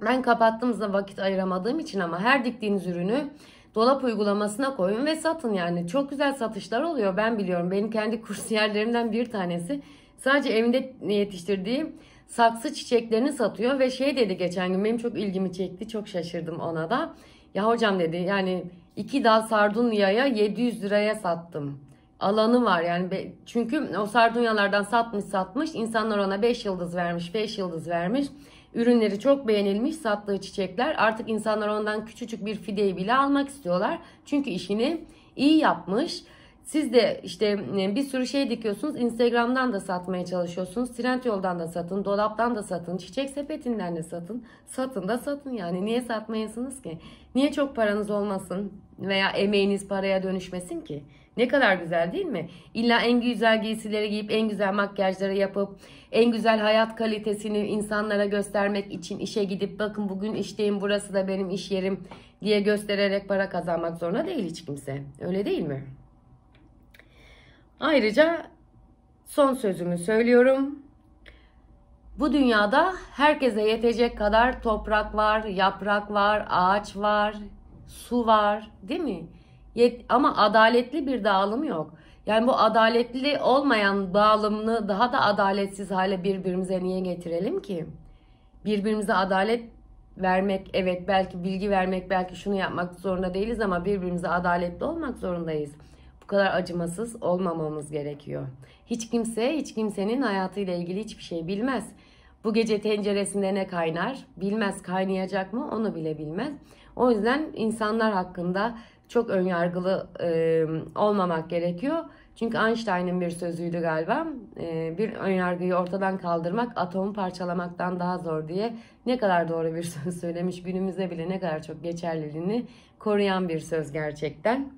Ben kapattığımızda vakit ayıramadığım için, ama her diktiğiniz ürünü dolap uygulamasına koyun ve satın. Yani çok güzel satışlar oluyor, ben biliyorum. Benim kendi kursiyerlerimden bir tanesi sadece evinde yetiştirdiği saksı çiçeklerini satıyor ve şey dedi geçen gün, benim çok ilgimi çekti, çok şaşırdım ona da. Ya hocam dedi, yani 2 dal sardunyaya 700 liraya sattım. Alanı var yani, çünkü o sardunyalardan satmış insanlar ona 5 yıldız vermiş, 5 yıldız vermiş. Ürünleri çok beğenilmiş, sattığı çiçekler. Artık insanlar ondan küçücük bir fideyi bile almak istiyorlar. Çünkü işini iyi yapmış. Siz de işte bir sürü şey dikiyorsunuz. Instagram'dan da satmaya çalışıyorsunuz. Trendyol'dan da satın, dolaptan da satın, çiçek sepetinden de satın. Satın da satın yani. Niye satmayasınız ki? Niye çok paranız olmasın veya emeğiniz paraya dönüşmesin ki? Ne kadar güzel değil mi? İlla en güzel giysileri giyip, en güzel makyajları yapıp, en güzel hayat kalitesini insanlara göstermek için işe gidip, bakın bugün işteyim, burası da benim iş yerim diye göstererek para kazanmak zorunda değil hiç kimse. Öyle değil mi? Ayrıca son sözümü söylüyorum. Bu dünyada herkese yetecek kadar toprak var, yaprak var, ağaç var, su var, değil mi? Ama adaletli bir dağılım yok. Yani bu adaletli olmayan dağılımını daha da adaletsiz hale birbirimize niye getirelim ki? Birbirimize adalet vermek, evet, belki bilgi vermek, belki şunu yapmak zorunda değiliz, ama birbirimize adaletli olmak zorundayız. kadar acımasız olmamamız gerekiyor. Hiç kimse hiç kimsenin hayatıyla ilgili hiçbir şey bilmez. Bu gece tenceresinde ne kaynar bilmez, kaynayacak mı onu bile bilmez. O yüzden insanlar hakkında çok önyargılı olmamak gerekiyor. Çünkü Einstein'ın bir sözüydü galiba. Bir önyargıyı ortadan kaldırmak atomu parçalamaktan daha zor diye. Ne kadar doğru bir söz söylemiş. Günümüzde bile ne kadar çok geçerliliğini koruyan bir söz gerçekten.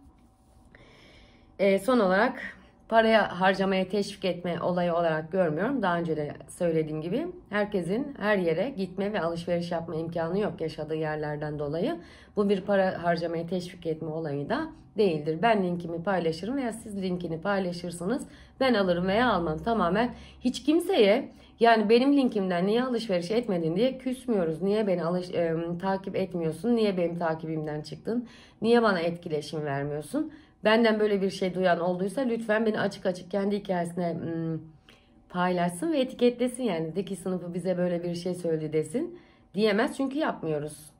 Son olarak paraya harcamaya teşvik etme olayı olarak görmüyorum. Daha önce de söylediğim gibi herkesin her yere gitme ve alışveriş yapma imkanı yok yaşadığı yerlerden dolayı. Bu bir para harcamaya teşvik etme olayı da değildir. Ben linkimi paylaşırım veya siz linkini paylaşırsınız. Ben alırım veya almam. Tamamen hiç kimseye yani benim linkimden niye alışveriş etmedin diye küsmüyoruz. Niye beni takip etmiyorsun? Niye benim takibimden çıktın? Niye bana etkileşim vermiyorsun? Benden böyle bir şey duyan olduysa lütfen beni açık açık kendi hikayesine paylaşsın ve etiketlesin. Yani de ki sınıfı bize böyle bir şey söyledi desin. Diyemez çünkü yapmıyoruz.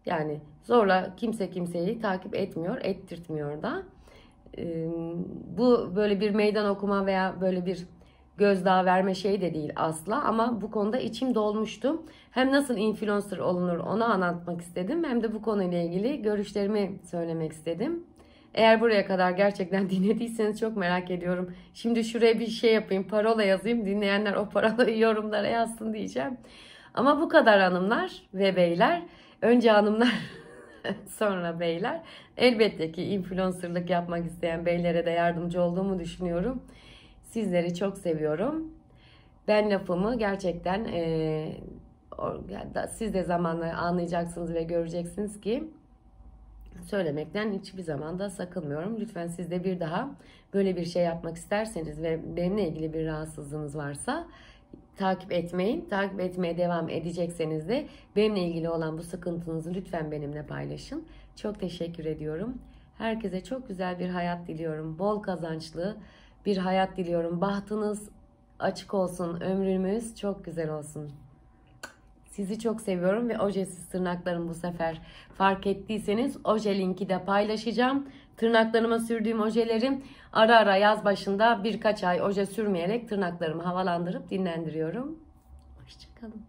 Yani zorla kimse kimseyi takip etmiyor, ettirtmiyor da. Bu böyle bir meydan okuma veya böyle bir gözdağı verme şey de değil asla. Ama bu konuda içim dolmuştu. Hem nasıl influencer olunur onu anlatmak istedim. Hem de bu konuyla ilgili görüşlerimi söylemek istedim. Eğer buraya kadar gerçekten dinlediyseniz çok merak ediyorum. Şimdi şuraya bir şey yapayım, parola yazayım. Dinleyenler o parolayı yorumlara yazsın diyeceğim. Ama bu kadar hanımlar ve beyler. Önce hanımlar sonra beyler. Elbette ki influencerlık yapmak isteyen beylere de yardımcı olduğumu düşünüyorum. Sizleri çok seviyorum. Ben lafımı gerçekten siz de zamanla anlayacaksınız ve göreceksiniz ki söylemekten hiçbir zaman da sakınmıyorum. Lütfen siz de bir daha böyle bir şey yapmak isterseniz ve benimle ilgili bir rahatsızlığınız varsa takip etmeyin. Takip etmeye devam edecekseniz de benimle ilgili olan bu sıkıntınızı lütfen benimle paylaşın. Çok teşekkür ediyorum. Herkese çok güzel bir hayat diliyorum. Bol kazançlı bir hayat diliyorum. Bahtınız açık olsun. Ömrümüz çok güzel olsun. Sizi çok seviyorum ve ojesiz tırnaklarım bu sefer. Fark ettiyseniz oje linki de paylaşacağım. Tırnaklarıma sürdüğüm ojelerim ara ara yaz başında birkaç ay oje sürmeyerek tırnaklarımı havalandırıp dinlendiriyorum. Hoşçakalın.